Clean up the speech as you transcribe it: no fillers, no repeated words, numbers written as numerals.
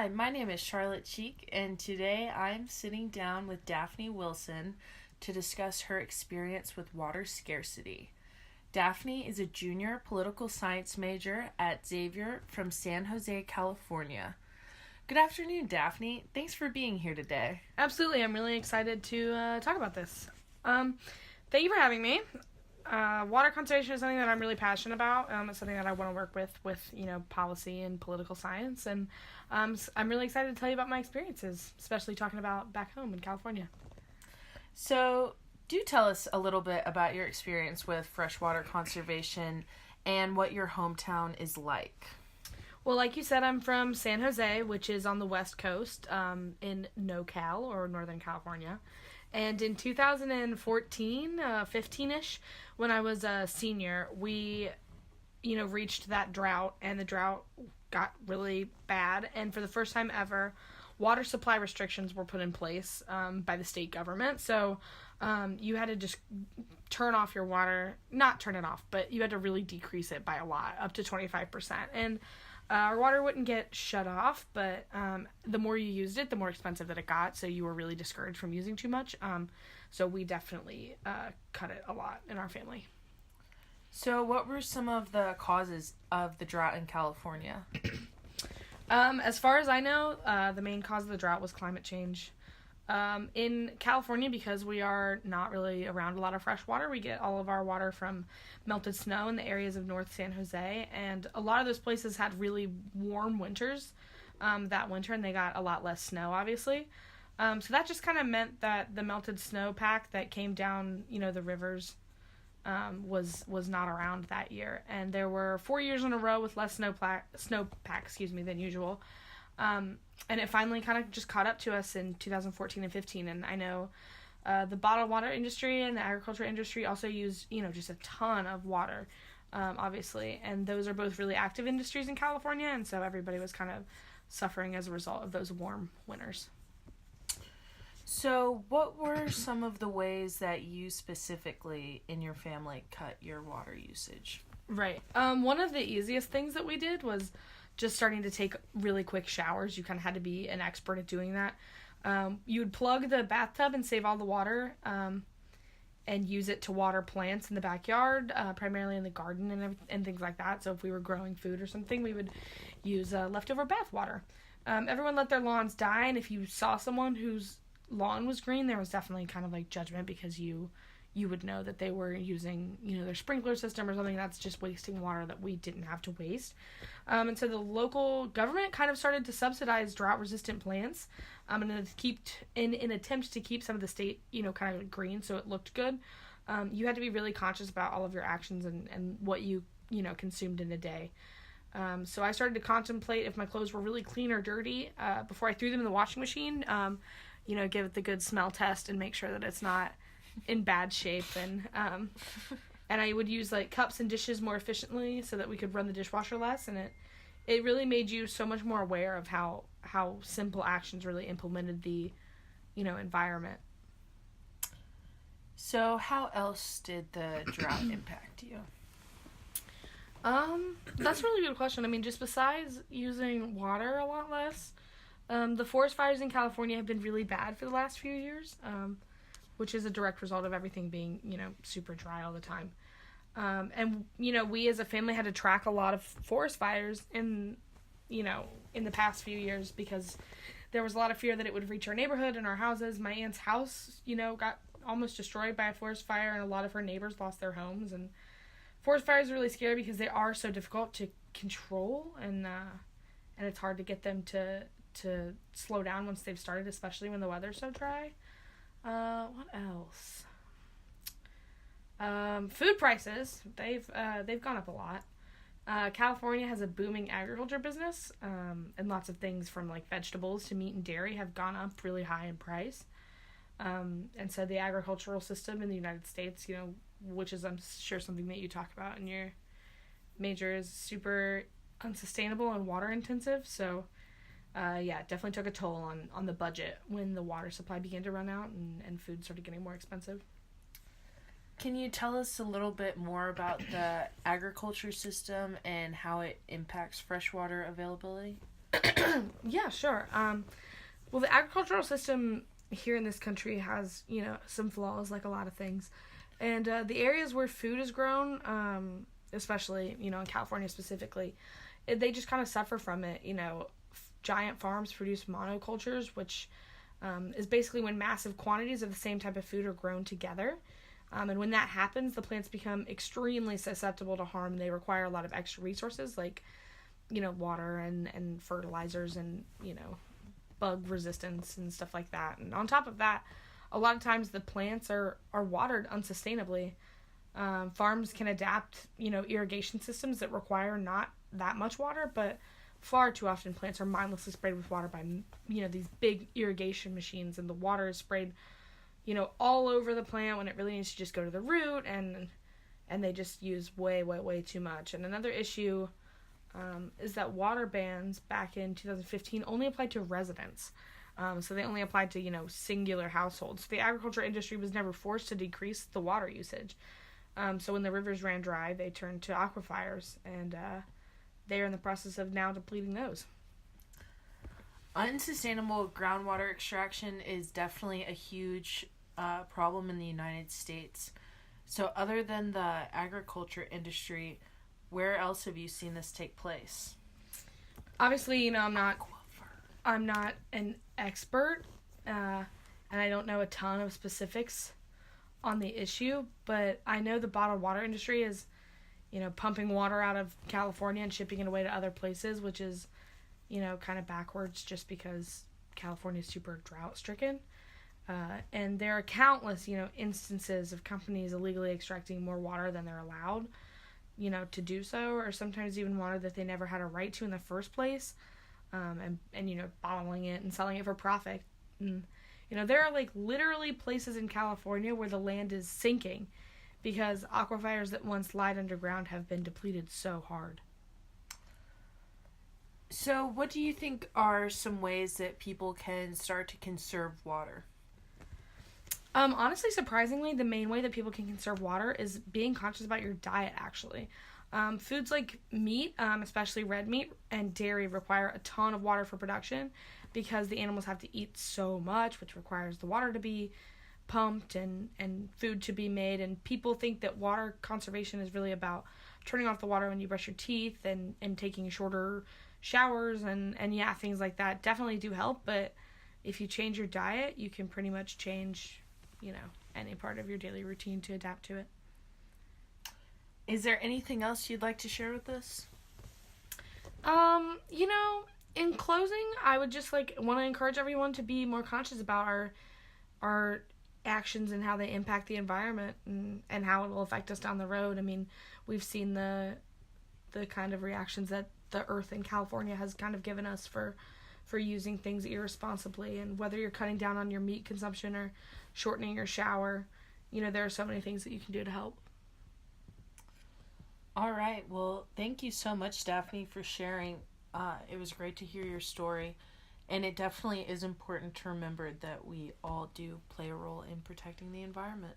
Hi, my name is Charlotte Cheek, and today I'm sitting down with Daphne Wilson to discuss her experience with water scarcity. Daphne is a junior political science major at Xavier from San Jose, California. Good afternoon, Daphne. Thanks for being here today. Absolutely. I'm really excited to talk about this. Thank you for having me. Water conservation is something that I'm really passionate about. It's something that I want to work with policy and political science. And I'm really excited to tell you about my experiences, especially talking about back home in California. So, do tell us a little bit about your experience with freshwater conservation and what your hometown is like. Well, like you said, I'm from San Jose, which is on the West Coast in NoCal, or Northern California. And in 2014, 15-ish, when I was a senior, we, reached that drought, and the drought got really bad. And for the first time ever, water supply restrictions were put in place by the state government. So you had to just turn off your water, not turn it off, but you had to really decrease it by a lot, up to 25%. And our water wouldn't get shut off, but the more you used it, the more expensive that it got, so you were really discouraged from using too much. So we definitely cut it a lot in our family. So what were some of the causes of the drought in California? As far as I know, the main cause of the drought was climate change. In California, because we are not really around a lot of fresh water, we get all of our water from melted snow in the areas of North San Jose, and a lot of those places had really warm winters that winter, and they got a lot less snow, obviously. So that just kind of meant that the melted snowpack that came down, the rivers, was not around that year, and there were 4 years in a row with less snowpack, than usual. And it finally kind of just caught up to us in 2014 and 15. And I know the bottled water industry and the agriculture industry also use, just a ton of water, obviously. And those are both really active industries in California. And so everybody was kind of suffering as a result of those warm winters. So what were some of the ways that you specifically in your family cut your water usage? Right. One of the easiest things that we did was just starting to take really quick showers. You kind of had to be an expert at doing that. You would plug the bathtub and save all the water and use it to water plants in the backyard, primarily in the garden and things like that. So if we were growing food or something, we would use leftover bath water. Everyone let their lawns die, and if you saw someone whose lawn was green, there was definitely kind of like judgment, because you would know that they were using, their sprinkler system or something that's just wasting water that we didn't have to waste. And so the local government kind of started to subsidize drought-resistant plants in an attempt to keep some of the state, kind of green so it looked good. You had to be really conscious about all of your actions and what you, consumed in a day. So I started to contemplate if my clothes were really clean or dirty before I threw them in the washing machine. Give it the good smell test and make sure that it's not in bad shape, and I would use like cups and dishes more efficiently so that we could run the dishwasher less, and it really made you so much more aware of how simple actions really implemented the environment. So how else did the drought impact you? That's a really good question. I mean, just besides using water a lot less, the forest fires in California have been really bad for the last few years, which is a direct result of everything being, super dry all the time. And we as a family had to track a lot of forest fires in the past few years, because there was a lot of fear that it would reach our neighborhood and our houses. My aunt's house, got almost destroyed by a forest fire, and a lot of her neighbors lost their homes. And forest fires are really scary because they are so difficult to control, and it's hard to get them to slow down once they've started, especially when the weather's so dry. What else? Food prices, they've gone up a lot. California has a booming agriculture business, and lots of things from like vegetables to meat and dairy have gone up really high in price. And so the agricultural system in the United States, which is I'm sure something that you talk about in your major, is super unsustainable and water intensive. So it definitely took a toll on the budget when the water supply began to run out and food started getting more expensive. Can you tell us a little bit more about the agriculture system and how it impacts freshwater availability? Yeah, sure. Well, the agricultural system here in this country has, some flaws, like a lot of things. And the areas where food is grown, especially, in California specifically, they just kind of suffer from it. Giant farms produce monocultures, which is basically when massive quantities of the same type of food are grown together. And when that happens, the plants become extremely susceptible to harm. They require a lot of extra resources like, water and fertilizers and, bug resistance and stuff like that. And on top of that, a lot of times the plants are watered unsustainably. Farms can adapt, irrigation systems that require not that much water, but far too often plants are mindlessly sprayed with water by, these big irrigation machines, and the water is sprayed, all over the plant when it really needs to just go to the root, and they just use way, way, way too much. And another issue is that water bans back in 2015 only applied to residents. So they only applied to, singular households. The agriculture industry was never forced to decrease the water usage. So when the rivers ran dry, they turned to aquifers, and they are in the process of now depleting those. Unsustainable groundwater extraction is definitely a huge problem in the United States. So other than the agriculture industry, where else have you seen this take place? Obviously, I'm not an expert, and I don't know a ton of specifics on the issue, but I know the bottled water industry is, pumping water out of California and shipping it away to other places, which is, kind of backwards just because California is super drought stricken. And there are countless, instances of companies illegally extracting more water than they're allowed, to do so, or sometimes even water that they never had a right to in the first place, and bottling it and selling it for profit. And, there are literally places in California where the land is sinking because aquifers that once lied underground have been depleted so hard. So what do you think are some ways that people can start to conserve water? Honestly, surprisingly, the main way that people can conserve water is being conscious about your diet, actually. Foods like meat, especially red meat, and dairy require a ton of water for production because the animals have to eat so much, which requires the water to be pumped and food to be made. And people think that water conservation is really about turning off the water when you brush your teeth and taking shorter showers and things like that definitely do help. But if you change your diet, you can pretty much change any part of your daily routine to adapt to it. Is there anything else you'd like to share with us? In closing, I would just want to encourage everyone to be more conscious about our actions and how they impact the environment and how it will affect us down the road. I mean, we've seen the kind of reactions that the earth in California has kind of given us for using things irresponsibly, and whether you're cutting down on your meat consumption or shortening your shower, there are so many things that you can do to help. All right. Well, thank you so much, Daphne, for sharing. It was great to hear your story, and it definitely is important to remember that we all do play a role in protecting the environment.